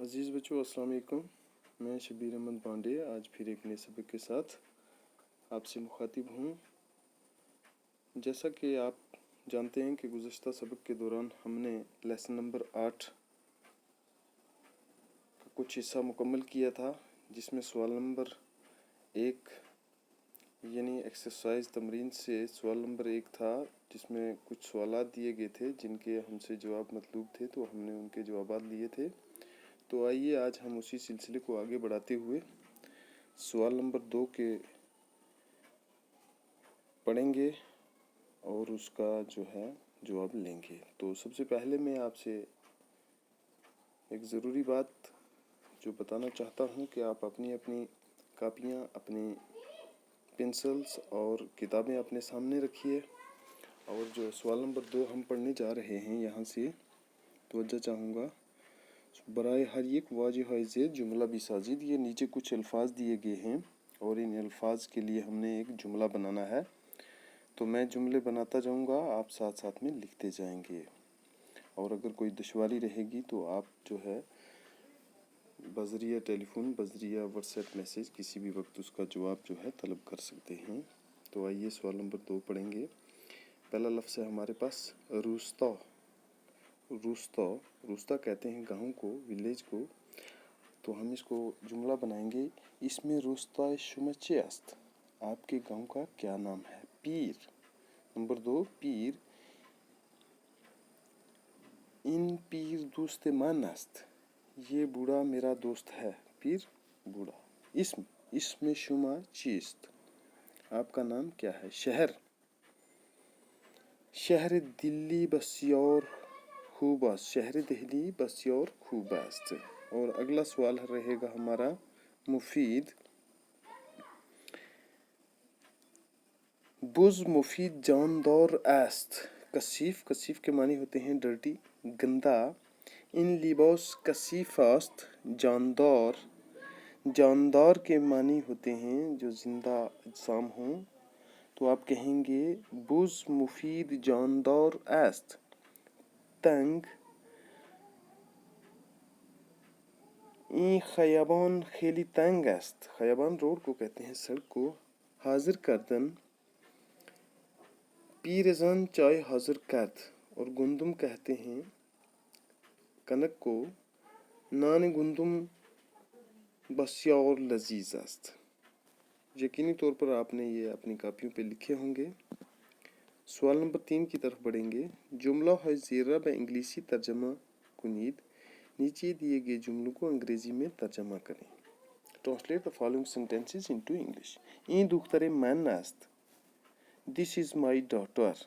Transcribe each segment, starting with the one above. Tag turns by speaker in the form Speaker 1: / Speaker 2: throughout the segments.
Speaker 1: अज़ीज़ बच्चों, अस्सलाम वालेकुम। मैं शबीर अहमद पांडे आज फिर एक नए सबक के साथ आपसे मुखातिब हूँ। जैसा कि आप जानते हैं कि गुज़श्ता सबक के दौरान हमने लेसन नंबर 8 का कुछ हिस्सा मुकम्मल किया था, जिसमें सवाल नंबर 1 यानी एक्सरसाइज तमरीन से सवाल नंबर 1 था, जिसमें कुछ सवालात दिए गए थे जिनके हमसे जवाब मतलूब थे, तो हमने उनके जवाबात लिए थे। तो आइए आज हम उसी सिलसिले को आगे बढ़ाते हुए सवाल नंबर 2 के पढ़ेंगे और उसका जो है जवाब लेंगे। तो सबसे पहले मैं आपसे एक ज़रूरी बात जो बताना चाहता हूँ कि आप अपनी अपनी कापियाँ, अपनी पेंसिल्स और किताबें अपने सामने रखिए और जो सवाल नंबर 2 हम पढ़ने जा रहे हैं यहाँ से तवज्जो चाहूँगा। बराए हर एक वाजिह से जुमला भी साजिद, ये नीचे कुछ अल्फाज दिए गए हैं और इन अल्फाज के लिए हमने एक जुमला बनाना है। तो मैं जुमले बनाता जाऊंगा, आप साथ साथ में लिखते जाएंगे और अगर कोई दुश्वारी रहेगी तो आप जो है बज़रिया टेलीफोन, बज़रिया व्हाट्सएप मैसेज किसी भी वक्त उसका जवाब जो है तलब कर सकते हैं। तो आइए सवाल नंबर 2 पढ़ेंगे। पहला लफ्ज़ है हमारे पास रूस्ता। रूस्ता रूस्ता कहते हैं गाँव को, विलेज को। तो हम इसको जुमला बनाएंगे। इसमें रूस्ता शुमचे अस्त, आपके गांव का क्या नाम है? पीर। नंबर 2 पीर इन पीर दोस्त मान अस्त, ये बूढ़ा मेरा दोस्त है। पीर बूढ़ा। इसमें शुमा चीस्त, आपका नाम क्या है? शहर। शहर दिल्ली बस्योर खूबस्त, शहर दिल्ली बस्योर खूबस्त। और अगला सवाल रहेगा हमारा मुफीद। बुज मुफीद जानदार अस्त, कसीफ, कसीफ के मानी होते हैं डर्टी, गंदा। इन लिबास कसीफ अस्त, जानदार, जानदार के मानी होते हैं जो जिंदा अजसाम हों। तो आप कहेंगे बुज मुफीद जानदार अस्त, तंग। ई खयाबान खेली तंग अस्त, खयाबान रोड को कहते हैं, सड़क को। हाजिर करदन पीरजन चाय हाजिर करद, और गुंदुम कहते हैं कनक को। नान गुंदुम बस्यार लजीज अस्त। यकीनी तौर पर आपने ये अपनी कापियों पे लिखे होंगे। सवाल नंबर 3 की तरफ बढ़ेंगे। जुमला है ज़ीरा व इंग्लिशी तर्जमा कुनीद, नीचे दिए गए जुमलों को अंग्रेजी में तर्जमा करें। Translate the following sentences into English. ई दुख्तरे मैन अस्त, दिस इज माई डॉटर।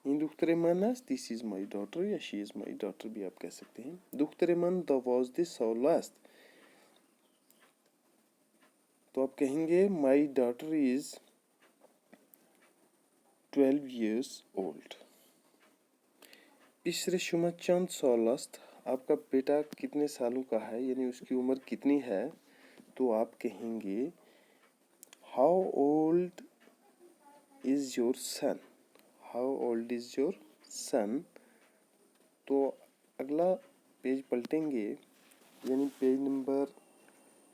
Speaker 1: इन दुख्तरे मन अस्त, दिस इज माई डॉटर या शी इज माई डॉटर भी आप कह सकते हैं। दुख्तरे मन द वॉज दिस अस्त, तो आप कहेंगे my daughter is 12 years old। पिछरे शुमा चंद सालस्त, आपका बेटा कितने सालों का है, यानी उसकी उम्र कितनी है। तो आप कहेंगे how old is your son, how old is your son. तो अगला पेज पलटेंगे, यानी पेज नंबर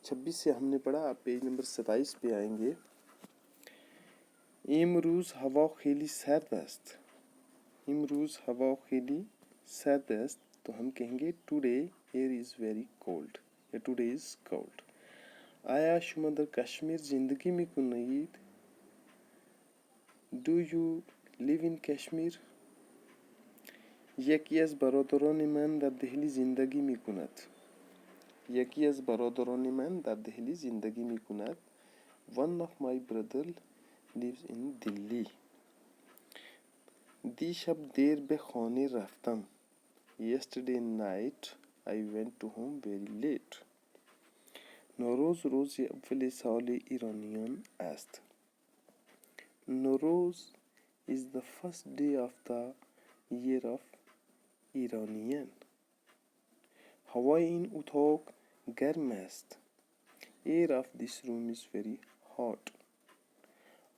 Speaker 1: 26 से हमने पढ़ा, आप पेज नंबर 27 पे आएंगे। इमरूज हवा खेली सर्द अस्त, इमरूज हवा खेली सर्द अस्त, तो हम कहेंगे today air is very cold या टुडे इज कोल्ड। आया शुमदर कश्मीर जिंदगी में कुनईद, do you live in Kashmir. यकी अज बरोदरों मन दर दहली जिंदगी में कुनत, यकी अज बरोदरों मन दर दहली जिंदगी में कुनत। One of my brother lives in Delhi. दी शब देर बे खाने रफ्तम, yesterday night I went to home very late. Nowruz रोज अव्वल साल ईरानियन अस्त, Nowruz is the first day of the year of Iranian. हवा इन उतोक गर्म अस्त, air of this room is very hot.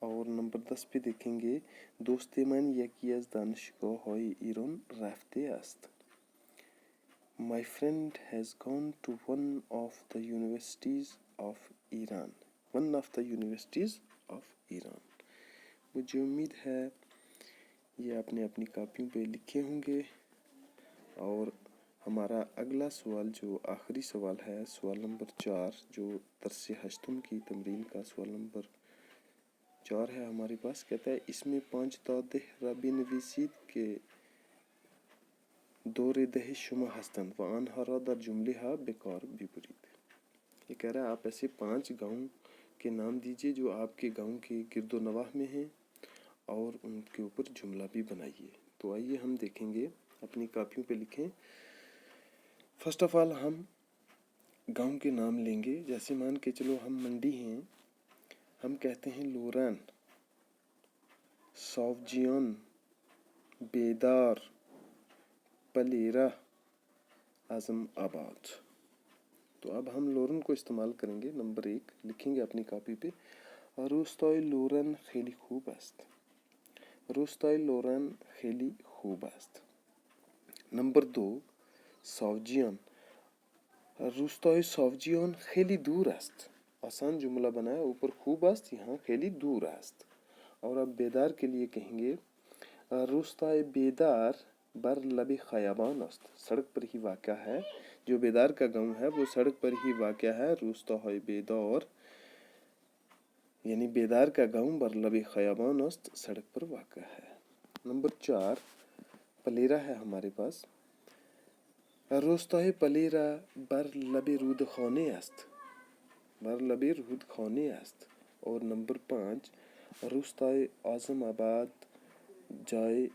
Speaker 1: और नंबर 10 पे देखेंगे दोस्ते मन यकी अज दानिशगाह होय ईरान रफ्ते अस्त। My friend has gone to one of the universities of Iran. One of the universities of Iran. मुझे उम्मीद है ये आपने अपनी कापियों पे लिखे होंगे। और हमारा अगला सवाल जो आखिरी सवाल है, सवाल नंबर 4, जो दर्स हश्तम की तमरीन का सवाल नंबर 4 है हमारे पास। कहता है इसमें 5 दादे रबी नवीसीद के दौरे दह शुमा हस्तन व अनहरा दर जुमले हा बेकार विपरीत। ये कह रहा है आप ऐसे 5 गाँव के नाम दीजिए जो आपके गांव के गिरदो नवाह में हैं और उनके ऊपर जुमला भी बनाइए। तो आइए हम देखेंगे, अपनी कापियों पे लिखें। फर्स्ट ऑफ ऑल हम गांव के नाम लेंगे। जैसे मान के चलो हम मंडी हैं, हम कहते हैं लोरन, सौफजियन, बेदार, पलेरा, आजम आबाद। तो अब हम लोरन को इस्तेमाल करेंगे। नंबर 1 लिखेंगे अपनी कॉपी पे, रोस्ताय लोरन खेली खूब است। रोस्ताय लोरन खेली खूब است। नंबर 2 सौफजियन, रोस्ताय सौफजियन खेली दूर است। आसान जुमला बनाया, ऊपर खूब است, यहाँ खेली दूर است। और अब बेदार के लिए कहेंगे रोस्ताय बेदार बर लबे खयाबान است। सड़क पर ही वाक़या है। जो बेदार का गांव है वो सड़क पर ही वाक़या है। रोस्ताय बेदार यानी बेदार का गांव बर लबे खयाबान است, सड़क पर वाक़या है। नंबर 4 पलेरा है हमारे पास। रोस्ताय पलेरा बर लबे रूदखाने است। बर लबे रूदखाने است। और नंबर 5 रोस्ताय आजम आबाद जाए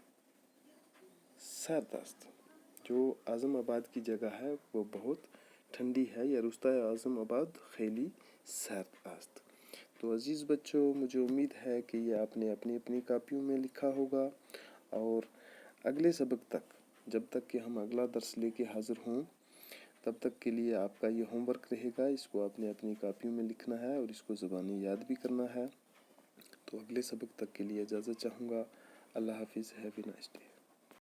Speaker 1: सर्द است। जो आज़म आबाद की जगह है वो बहुत ठंडी है, या रोस्ताय आज़म आबाद खैली सर्द است। तो अज़ीज़ बच्चों, मुझे उम्मीद है कि ये आपने अपनी अपनी कापियों में लिखा होगा। और अगले सबक तक, जब तक कि हम अगला दर्स लेके हाज़िर हों, तब तक के लिए आपका ये होमवर्क रहेगा। इसको आपने अपनी कापियों में लिखना है और इसको ज़बानी याद भी करना है। तो अगले सबक तक के लिए इजाज़त चाहूँगा। अल्लाह हाफिज़। Have a nice day.